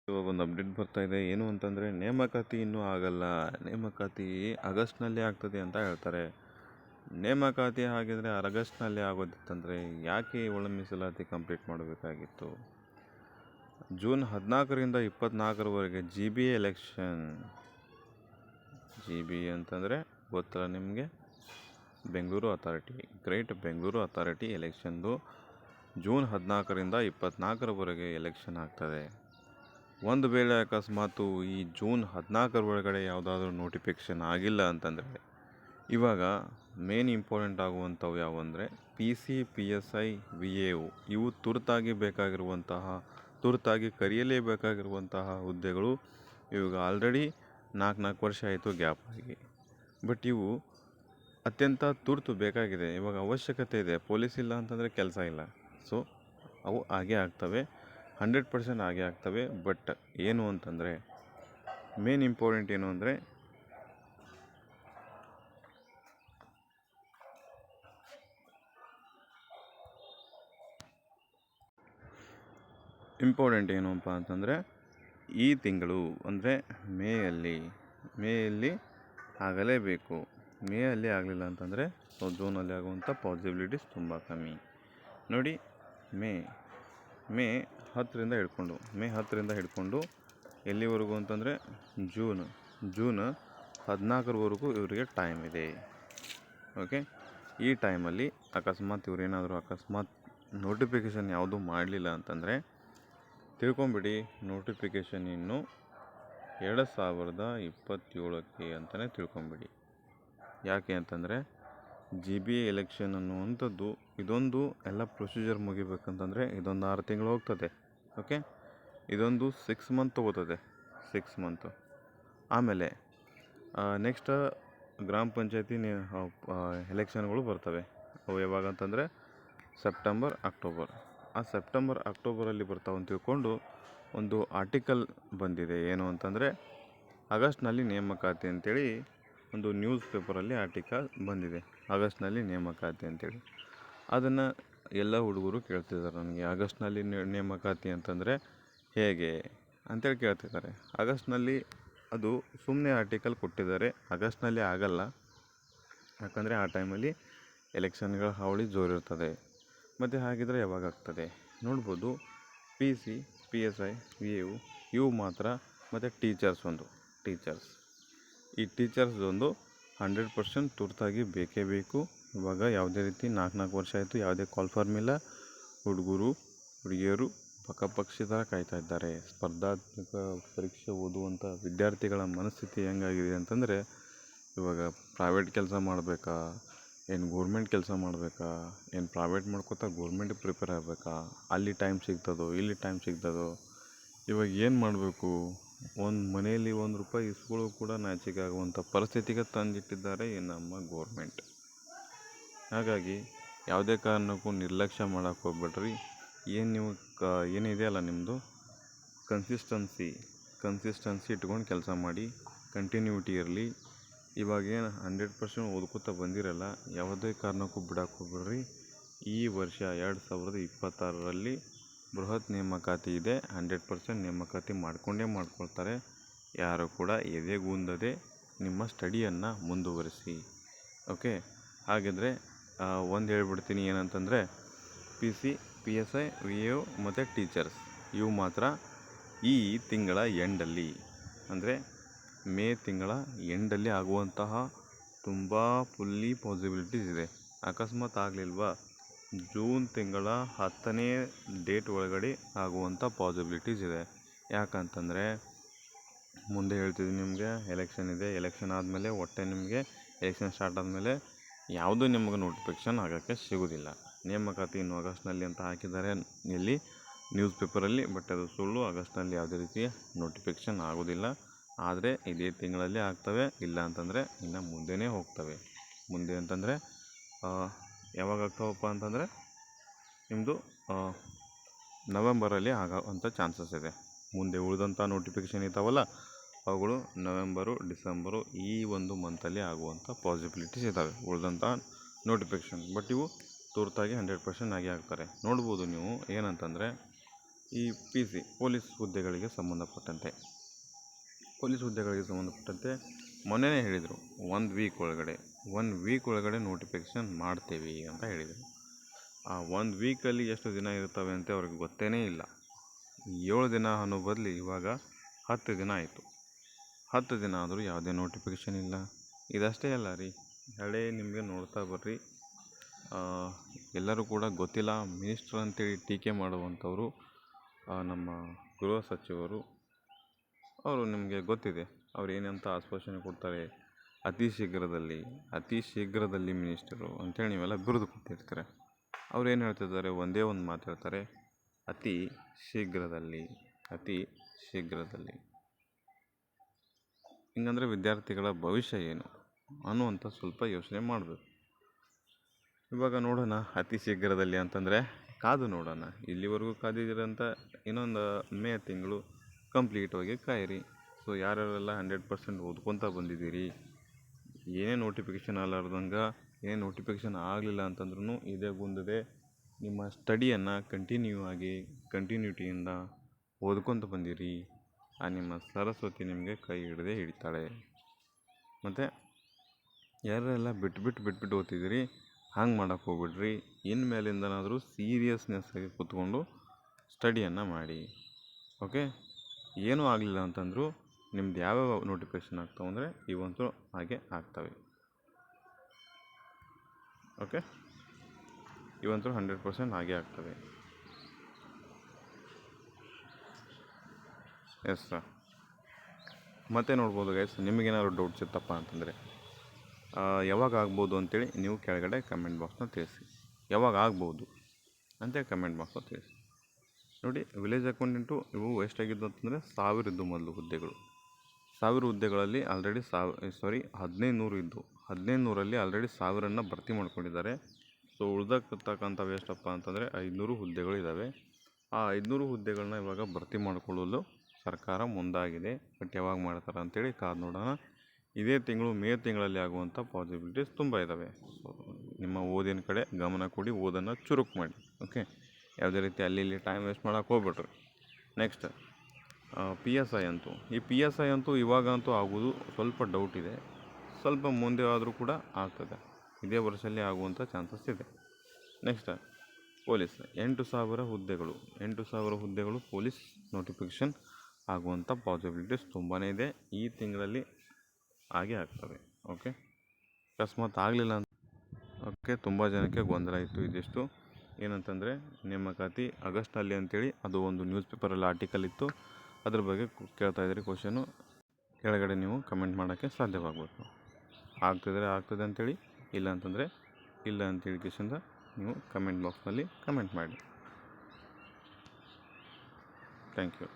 ಇವಾಗ ಒಂದು ಅಪ್ಡೇಟ್ ಬರ್ತಾ ಇದೆ. ಏನು ಅಂತಂದರೆ ನೇಮಕಾತಿ ಇನ್ನೂ ಆಗಲ್ಲ, ನೇಮಕಾತಿ ಆಗಸ್ಟ್ನಲ್ಲಿ ಆಗ್ತದೆ ಅಂತ ಹೇಳ್ತಾರೆ. ನೇಮಕಾತಿ ಆಗಿದ್ರೆ ಆಗಸ್ಟ್ನಲ್ಲಿ ಆಗೋದಿತ್ತಂದರೆ ಯಾಕೆ ಒಳ ಮೀಸಲಾತಿ ಕಂಪ್ಲೀಟ್ ಮಾಡಬೇಕಾಗಿತ್ತು? ಜೂನ್ 14ರಿಂದ 24ರವರೆಗೆ GB ಎಲೆಕ್ಷನ್. GB ಅಂತಂದರೆ ಗೊತ್ತಲ್ಲ ನಿಮಗೆ, Bengaluru authority, great Bengaluru authority ಎಲೆಕ್ಷನ್ದು ಜೂನ್ 14ರಿಂದ 24ರವರೆಗೆ ಎಲೆಕ್ಷನ್ ಆಗ್ತದೆ. ಒಂದು ವೇಳೆ ಅಕಸ್ಮಾತು ಈ ಜೂನ್ 14ರ ಒಳಗಡೆ ಯಾವುದಾದ್ರೂ ನೋಟಿಫಿಕೇಷನ್ ಆಗಿಲ್ಲ ಅಂತಂದರೆ ಇವಾಗ ಮೇನ್ ಇಂಪಾರ್ಟೆಂಟ್ ಆಗುವಂಥವು ಯಾವುವಂದರೆ PC, PSI, VAO ಇವು ತುರ್ತಾಗಿ ಕರೆಯಲೇಬೇಕಾಗಿರುವಂತಹ ಹುದ್ದೆಗಳು. ಇವಾಗ ಆಲ್ರೆಡಿ 4 ವರ್ಷ ಆಯಿತು ಗ್ಯಾಪ್ ಆಗಿ, ಬಟ್ ಇವು ಅತ್ಯಂತ ತುರ್ತು ಬೇಕಾಗಿದೆ. ಇವಾಗ ಅವಶ್ಯಕತೆ ಇದೆ. ಪೊಲೀಸ್ ಇಲ್ಲ ಅಂತಂದರೆ ಕೆಲಸ ಇಲ್ಲ. ಸೊ ಅವು ಹಾಗೇ ಆಗ್ತವೆ, 100% ಹಾಗೆ ಆಗ್ತವೆ. ಬಟ್ ಏನು ಅಂತಂದರೆ ಮೇನ್ ಇಂಪಾರ್ಟೆಂಟ್ ಏನು ಅಂದರೆ ಏನಪ್ಪ ಅಂತಂದರೆ ಈ ತಿಂಗಳು ಅಂದರೆ ಮೇಯಲ್ಲಿ ಆಗಲೇಬೇಕು. ಮೇಯಲ್ಲಿ ಆಗಲಿಲ್ಲ ಅಂತಂದರೆ ಜೂನಲ್ಲಿ ಆಗುವಂಥ ಪಾಸಿಬಿಲಿಟೀಸ್ ತುಂಬ ಕಮ್ಮಿ. ನೋಡಿ, ಮೇ 10ರಿಂದ ಹಿಡ್ಕೊಂಡು ಎಲ್ಲಿವರೆಗೂ ಅಂತಂದರೆ ಜೂನ್ 14ರವರೆಗೂ ಇವರಿಗೆ ಟೈಮ್ ಇದೆ. ಓಕೆ, ಈ ಟೈಮಲ್ಲಿ ಅಕಸ್ಮಾತ್ ನೋಟಿಫಿಕೇಷನ್ ಯಾವುದೂ ಮಾಡಲಿಲ್ಲ ಅಂತಂದರೆ ತಿಳ್ಕೊಂಬಿಡಿ, ನೋಟಿಫಿಕೇಷನ್ ಇನ್ನು 2027ಕ್ಕೆ ಅಂತಲೇ ತಿಳ್ಕೊಂಬಿಡಿ. ಯಾಕೆ ಅಂತಂದರೆ GB ಎಲೆಕ್ಷನ್ ಅನ್ನುವಂಥದ್ದು ಇದೊಂದು ಎಲ್ಲ ಪ್ರೊಸೀಜರ್ ಮುಗಿಬೇಕಂತಂದರೆ ಇದೊಂದು 6 ತಿಂಗಳು ಹೋಗ್ತದೆ. ಓಕೆ, ಇದೊಂದು 6 ಮಂತ್ ತೊಗೋತದೆ. 6 ಮಂತು ಆಮೇಲೆ ನೆಕ್ಸ್ಟ್ ಗ್ರಾಮ ಪಂಚಾಯತಿ ಎಲೆಕ್ಷನ್ಗಳು ಬರ್ತವೆ. ಅವು ಯಾವಾಗ ಅಂತಂದರೆ ಸೆಪ್ಟೆಂಬರ್, ಅಕ್ಟೋಬರ್. ಆ ಸೆಪ್ಟೆಂಬರ್, ಅಕ್ಟೋಬರಲ್ಲಿ ಬರ್ತಾವೆ ಅಂತ ತಿಳ್ಕೊಂಡು ಒಂದು ಆರ್ಟಿಕಲ್ ಬಂದಿದೆ. ಏನು ಅಂತಂದರೆ ಆಗಸ್ಟ್ನಲ್ಲಿ ನೇಮಕಾತಿ ಅಂತೇಳಿ ಒಂದು ನ್ಯೂಸ್ ಪೇಪರಲ್ಲಿ ಆರ್ಟಿಕಲ್ ಬಂದಿದೆ. ಆಗಸ್ಟ್ನಲ್ಲಿ ನೇಮಕಾತಿ ಅಂತೇಳಿ ಅದನ್ನು ಎಲ್ಲ ಹುಡುಗರು ಕೇಳ್ತಿದ್ದಾರೆ ನನಗೆ. ಆಗಸ್ಟ್ನಲ್ಲಿ ನೇಮಕಾತಿ ಅಂತಂದರೆ ಹೇಗೆ ಅಂತೇಳಿ ಕೇಳ್ತಿದ್ದಾರೆ. ಆಗಸ್ಟ್ನಲ್ಲಿ ಅದು ಸುಮ್ಮನೆ ಆರ್ಟಿಕಲ್ ಕೊಟ್ಟಿದ್ದಾರೆ. ಆಗಸ್ಟ್ನಲ್ಲಿ ಆಗಲ್ಲ, ಯಾಕಂದರೆ ಆ ಟೈಮಲ್ಲಿ ಎಲೆಕ್ಷನ್ಗಳ ಹಾವಳಿ ಜೋರಿರ್ತದೆ. ಮತ್ತು ಹಾಗಿದ್ರೆ ಯಾವಾಗ ಆಗ್ತದೆ ನೋಡ್ಬೋದು. PC, PSI, VAO ಇವು ಮಾತ್ರ, ಮತ್ತು ಟೀಚರ್ಸ್ ಈ ಟೀಚರ್ಸ್ದೊಂದು 100% ತುರ್ತಾಗಿ ಬೇಕೇ ಬೇಕು. ಇವಾಗ ಯಾವುದೇ ರೀತಿ 4 ವರ್ಷ ಆಯಿತು, ಯಾವುದೇ ಕಾಲ್ ಫಾರ್ಮ್ ಇಲ್ಲ. ಹುಡುಗಿಯರು ಪಕ್ಷಿ ಥರ ಕಾಯ್ತಾ ಇದ್ದಾರೆ. ಸ್ಪರ್ಧಾತ್ಮಕ ಪರೀಕ್ಷೆ ಓದುವಂಥ ವಿದ್ಯಾರ್ಥಿಗಳ ಮನಸ್ಥಿತಿ ಹೆಂಗಾಗಿದೆ ಅಂತಂದರೆ ಇವಾಗ ಪ್ರೈವೇಟ್ ಕೆಲಸ ಮಾಡಬೇಕಾ, ಏನು ಗೋರ್ಮೆಂಟ್ ಕೆಲಸ ಮಾಡಬೇಕಾ, ಏನು ಪ್ರೈವೇಟ್ ಮಾಡ್ಕೋತಾ ಗೋರ್ಮೆಂಟಿಗೆ ಪ್ರಿಪೇರ್ ಆಗಬೇಕಾ, ಅಲ್ಲಿ ಟೈಮ್ ಸಿಗ್ತದೋ ಇಲ್ಲಿ ಟೈಮ್ ಸಿಗ್ತದೋ, ಇವಾಗ ಏನು ಮಾಡಬೇಕು? ಒಂದು ಮನೆಯಲ್ಲಿ ₹1 ಇಸ್ಕೊಳ್ಳೋ ಕೂಡ ನಾಚಿಕೆ ಆಗುವಂಥ ಪರಿಸ್ಥಿತಿಗೆ ತಂದಿಟ್ಟಿದ್ದಾರೆ ಈ ನಮ್ಮ ಗೋರ್ಮೆಂಟ್. ಹಾಗಾಗಿ ಯಾವುದೇ ಕಾರಣಕ್ಕೂ ನಿರ್ಲಕ್ಷ್ಯ ಮಾಡೋಕ್ಕೆ ಹೋಗ್ಬೇಡ್ರಿ. ನೀವು ಏನಿದೆಯಲ್ಲ ನಿಮ್ಮದು ಕನ್ಸಿಸ್ಟೆನ್ಸಿ ಇಟ್ಕೊಂಡು ಕೆಲಸ ಮಾಡಿ, ಕಂಟಿನ್ಯೂಟಿ ಇರಲಿ. ಇವಾಗೇನು 100% ಓದ್ಕೋತಾ ಬಂದಿರಲ್ಲ, ಯಾವುದೇ ಕಾರಣಕ್ಕೂ ಬಿಡೋಕ್ಕೆ ಹೋಗ್ಬೇಡ್ರಿ. ಈ ವರ್ಷ 2026ರಲ್ಲಿ ಬೃಹತ್ ನೇಮಕಾತಿ ಇದೆ. 100% ನೇಮಕಾತಿ ಮಾಡ್ಕೊಳ್ತಾರೆ. ಯಾರು ಕೂಡ ಎದೆಗುಂದದೆ ನಿಮ್ಮ ಸ್ಟಡಿಯನ್ನು ಮುಂದುವರಿಸಿ. ಓಕೆ, ಹಾಗಿದ್ರೆ ಒಂದು ಹೇಳ್ಬಿಡ್ತೀನಿ ಏನಂತಂದರೆ PC, PSI, VAO ಮತ್ತು ಟೀಚರ್ಸ್ ಇವು ಮಾತ್ರ ಈ ತಿಂಗಳ ಎಂಡಲ್ಲಿ, ಅಂದರೆ ಮೇ ತಿಂಗಳ ಎಂಡಲ್ಲಿ ಆಗುವಂತಹ ತುಂಬ ಫುಲ್ಲಿ ಪಾಸಿಬಿಲಿಟೀಸ್ ಇದೆ. ಅಕಸ್ಮಾತ್ ಆಗಲಿಲ್ವಾ, ಜೂನ್ ತಿಂಗಳ 10ನೇ ಡೇಟ್ ಒಳಗಡೆ ಆಗುವಂಥ ಪಾಸಿಬಿಲಿಟೀಸ್ ಇದೆ. ಯಾಕಂತಂದರೆ ಮುಂದೆ ಹೇಳ್ತಿದ್ದೀನಿ ನಿಮಗೆ, ಎಲೆಕ್ಷನ್ ಇದೆ. ಎಲೆಕ್ಷನ್ ಆದಮೇಲೆ ನಿಮಗೆ ಎಲೆಕ್ಷನ್ ಸ್ಟಾರ್ಟ್ ಆದಮೇಲೆ ಯಾವುದೂ ನಿಮಗೆ ನೋಟಿಫಿಕೇಷನ್ ಆಗೋಕ್ಕೆ ಸಿಗೋದಿಲ್ಲ. ನೇಮಕಾತಿ ಇನ್ನು ಆಗಸ್ಟ್ನಲ್ಲಿ ಅಂತ ಹಾಕಿದ್ದಾರೆ ಇಲ್ಲಿ ನ್ಯೂಸ್ ಪೇಪರಲ್ಲಿ, ಬಟ್ ಅದು ಸುಳ್ಳು. ಆಗಸ್ಟ್ನಲ್ಲಿ ಯಾವುದೇ ರೀತಿಯ ನೋಟಿಫಿಕೇಷನ್ ಆಗೋದಿಲ್ಲ. ಆದರೆ ಇದೇ ತಿಂಗಳಲ್ಲಿ ಆಗ್ತವೆ. ಇಲ್ಲ ಅಂತಂದರೆ ಇನ್ನು ಮುಂದೆನೇ ಹೋಗ್ತವೆ. ಮುಂದೆ ಅಂತಂದರೆ ಯಾವಾಗ ಆಗ್ತಾವಪ್ಪ ಅಂತಂದರೆ ನಿಮ್ಮದು ನವೆಂಬರಲ್ಲಿ ಆಗೋವಂಥ ಚಾನ್ಸಸ್ ಇದೆ. ಮುಂದೆ ಉಳಿದಂಥ ನೋಟಿಫಿಕೇಷನ್ ಇದ್ದಾವಲ್ಲ ಅವುಗಳು ನವೆಂಬರು, ಡಿಸೆಂಬರು ಈ ಒಂದು ಮಂತಲ್ಲಿ ಆಗುವಂಥ ಪಾಸಿಬಿಲಿಟೀಸ್ ಇದ್ದಾವೆ ಉಳಿದಂಥ ನೋಟಿಫಿಕೇಷನ್. ಬಟ್ ಇವು ತುರ್ತಾಗಿ 100% ಆಗಿ ಆಗ್ತಾರೆ. ನೋಡ್ಬೋದು ನೀವು ಏನಂತಂದರೆ ಈ PC ಪೊಲೀಸ್ ಹುದ್ದೆಗಳಿಗೆ ಸಂಬಂಧಪಟ್ಟಂತೆ ಮೊನ್ನೆನೇ ಹೇಳಿದರು 1 ವೀಕ್ ಒಳಗಡೆ ನೋಟಿಫಿಕೇಷನ್ ಮಾಡ್ತೇವೆ ಅಂತ ಹೇಳಿದರು. ಆ 1 ವೀಕಲ್ಲಿ ಎಷ್ಟು ದಿನ ಇರ್ತವೆ ಅಂತ ಅವ್ರಿಗೆ ಗೊತ್ತೇ ಇಲ್ಲ. 7 ದಿನ ಅನ್ನೋ ಬದಲು ಇವಾಗ 10 ದಿನ ಆಯಿತು. 10 ದಿನ ಆದರೂ ಯಾವುದೇ ನೋಟಿಫಿಕೇಷನ್ ಇಲ್ಲ. ಇದಷ್ಟೇ ಅಲ್ಲ ರೀ, ಹಳೆ ನಿಮಗೆ ನೋಡ್ತಾ ಬರ್ರಿ. ಎಲ್ಲರೂ ಕೂಡ ಗೊತ್ತಿಲ್ಲ ಮಿನಿಸ್ಟ್ರ್ ಅಂತೇಳಿ ಟೀಕೆ ಮಾಡುವಂಥವರು ನಮ್ಮ ಗೃಹ ಸಚಿವರು. ಅವರು ನಿಮಗೆ ಗೊತ್ತಿದೆ ಅವ್ರು ಏನಂತ ಆಶ್ವಾಸನೆ ಕೊಡ್ತಾರೆ, ಅತಿ ಶೀಘ್ರದಲ್ಲಿ ಮಿನಿಸ್ಟರು ಅಂತೇಳಿ ನೀವೆಲ್ಲ ಬಿರುದು ಕೊಟ್ಟಿರ್ತಾರೆ. ಅವ್ರು ಏನು ಹೇಳ್ತಿದ್ದಾರೆ, ಒಂದೇ ಒಂದು ಮಾತು ಹೇಳ್ತಾರೆ, ಅತಿ ಶೀಘ್ರದಲ್ಲಿ. ಹಿಂಗಂದರೆ ವಿದ್ಯಾರ್ಥಿಗಳ ಭವಿಷ್ಯ ಏನು ಅನ್ನುವಂಥ ಸ್ವಲ್ಪ ಯೋಚನೆ ಮಾಡಬೇಕು. ಇವಾಗ ನೋಡೋಣ, ಅತಿ ಶೀಘ್ರದಲ್ಲಿ ಅಂತಂದರೆ ಕಾದು ನೋಡೋಣ. ಇಲ್ಲಿವರೆಗೂ ಕಾದಿದ್ದೀರಂತ ಇನ್ನೊಂದು ಮೇ ತಿಂಗಳು ಕಂಪ್ಲೀಟಾಗಿ ಕಾಯಿರಿ. ಸೊ ಯಾರ್ಯಾರೆಲ್ಲ 100% ಓದ್ಕೊತಾ ಬಂದಿದ್ದೀರಿ, ಏನೇ ನೋಟಿಫಿಕೇಷನ್ ನೋಟಿಫಿಕೇಷನ್ ಆಗಲಿಲ್ಲ ಅಂತಂದ್ರೂ ಇದೇ ಮುಂದೆ ನಿಮ್ಮ ಸ್ಟಡಿಯನ್ನು ಕಂಟಿನ್ಯೂಟಿಯಿಂದ ಓದ್ಕೊತ ಬಂದಿರಿ, ಆ ನಿಮ್ಮ ಸರಸ್ವತಿ ನಿಮಗೆ ಕೈ ಹಿಡಿತಾಳೆ. ಮತ್ತು ಯಾರೆಲ್ಲ ಬಿಟ್ಬಿಟ್ಟು ಓದ್ತಿದ್ದೀರಿ, ಹಂಗೆ ಮಾಡೋಕ್ಕೆ ಹೋಗ್ಬಿಡ್ರಿ. ಇನ್ಮೇಲಿಂದನಾದರೂ ಸೀರಿಯಸ್ನೆಸ್ ಆಗಿ ಕೂತ್ಕೊಂಡು ಸ್ಟಡಿಯನ್ನು ಮಾಡಿ. ಓಕೆ, ಏನೂ ಆಗಲಿಲ್ಲ ಅಂತಂದರೂ ನಿಮ್ದು ಯಾವ್ಯಾವ ನೋಟಿಫಿಕೇಷನ್ ಆಗ್ತಾವೆ ಅಂದರೆ ಇವಂತೂ ಹಾಗೆ ಆಗ್ತವೆ. ಓಕೆ, ಇವಂತೂ 100% ಹಾಗೆ ಆಗ್ತವೆ. Yes sir. ಮತ್ತೆ ನೋಡ್ಬೋದು ಗೈಸ್, ನಿಮಗೇನಾದ್ರು ಡೌಟ್ಸ್ ಇತ್ತಪ್ಪ ಅಂತಂದರೆ ಯಾವಾಗ ಆಗ್ಬೋದು ಅಂತೇಳಿ ನೀವು ಕೆಳಗಡೆ ಕಮೆಂಟ್ ಬಾಕ್ಸ್ನ ತಿಳಿಸಿ. ಯಾವಾಗ ಆಗ್ಬೋದು ಅಂತೇಳಿ ಕಮೆಂಟ್ ಬಾಕ್ಸ್ನ ತಿಳಿಸಿ. ನೋಡಿ, ವಿಲೇಜ್ ಅಕೌಂಟೆಂಟು ಇವು ಎಷ್ಟಾಗಿದ್ದು ಅಂತಂದರೆ 1000 ಇದ್ದು ಮೊದಲು ಹುದ್ದೆಗಳು. 1000 ಹುದ್ದೆಗಳಲ್ಲಿ ಆಲ್ರೆಡಿ 1500 ಇದ್ದು, 1500ರಲ್ಲಿ ಆಲ್ರೆಡಿ 1000ನ್ನು ಭರ್ತಿ ಮಾಡ್ಕೊಂಡಿದ್ದಾರೆ. ಸೊ ಉಳ್ದಕ್ಕಂಥವು ಎಷ್ಟಪ್ಪ ಅಂತಂದರೆ 500 ಹುದ್ದೆಗಳು ಇದ್ದಾವೆ. ಆ 500 ಹುದ್ದೆಗಳನ್ನ ಇವಾಗ ಭರ್ತಿ ಮಾಡಿಕೊಳ್ಳಲು ಸರ್ಕಾರ ಮುಂದಾಗಿದೆ. ಬಟ್ ಯಾವಾಗ ಮಾಡ್ತಾರೆ ಅಂತೇಳಿ ಕಾದು ನೋಡೋಣ. ಇದೇ ತಿಂಗಳು ಮೇ ತಿಂಗಳಲ್ಲಿ ಆಗುವಂಥ ಪಾಸಿಬಿಲಿಟೀಸ್ ತುಂಬ ಇದ್ದಾವೆ. ಸೊ ನಿಮ್ಮ ಓದಿನ ಕಡೆ ಗಮನ ಕೊಡಿ, ಓದನ್ನು ಚುರುಕು ಮಾಡಿ. ಓಕೆ, ಯಾವುದೇ ರೀತಿ ಅಲ್ಲಿ ಇಲ್ಲಿ ಟೈಮ್ ವೇಸ್ಟ್ ಮಾಡೋಕ್ಕೆ ಹೋಗ್ಬಿಟ್ರಿ. ನೆಕ್ಸ್ಟ್ PSI ಅಂತೂ ಇವಾಗಂತೂ ಆಗೋದು ಸ್ವಲ್ಪ ಡೌಟ್ ಇದೆ. ಸ್ವಲ್ಪ ಮುಂದೆ ಆದರೂ ಕೂಡ ಆಗ್ತದೆ, ಇದೇ ವರ್ಷದಲ್ಲಿ ಆಗುವಂಥ ಚಾನ್ಸಸ್ ಇದೆ. ನೆಕ್ಸ್ಟ್ ಪೊಲೀಸ್ 8000 ಹುದ್ದೆಗಳು ಪೊಲೀಸ್ ನೋಟಿಫಿಕೇಷನ್ ಆಗುವಂಥ ಪಾಸಿಬಿಲಿಟೀಸ್ ತುಂಬಾ ಇದೆ. ಈ ತಿಂಗಳಲ್ಲಿ ಹಾಗೆ ಆಗ್ತವೆ. ಓಕೆ, ಅಕಸ್ಮಾತ್ ಆಗಲಿಲ್ಲ ಅಂತ ತುಂಬ ಜನಕ್ಕೆ ಗೊಂದಲ ಇತ್ತು. ಇದಿಷ್ಟು ಏನಂತಂದರೆ ನೇಮಕಾತಿ ಆಗಸ್ಟ್ನಲ್ಲಿ ಅಂತೇಳಿ ಅದು ಒಂದು ನ್ಯೂಸ್ ಪೇಪರಲ್ಲಿ ಆರ್ಟಿಕಲ್ ಇತ್ತು. ಅದ್ರ ಬಗ್ಗೆ ಕೇಳ್ತಾಯಿದ್ರಿ ಕ್ವಶನು. ಕೆಳಗಡೆ ನೀವು ಕಮೆಂಟ್ ಮಾಡೋಕ್ಕೆ ಸಾಧ್ಯವಾಗಬೇಕು. ಆಗ್ತದೆ ಅಂತೇಳಿ, ಇಲ್ಲ ಅಂತಂದರೆ ಇಲ್ಲ ಅಂತೇಳಿ ಕಿಶಿಂದ ನೀವು ಕಮೆಂಟ್ ಬಾಕ್ಸ್ನಲ್ಲಿ ಕಮೆಂಟ್ ಮಾಡಿ. Thank you.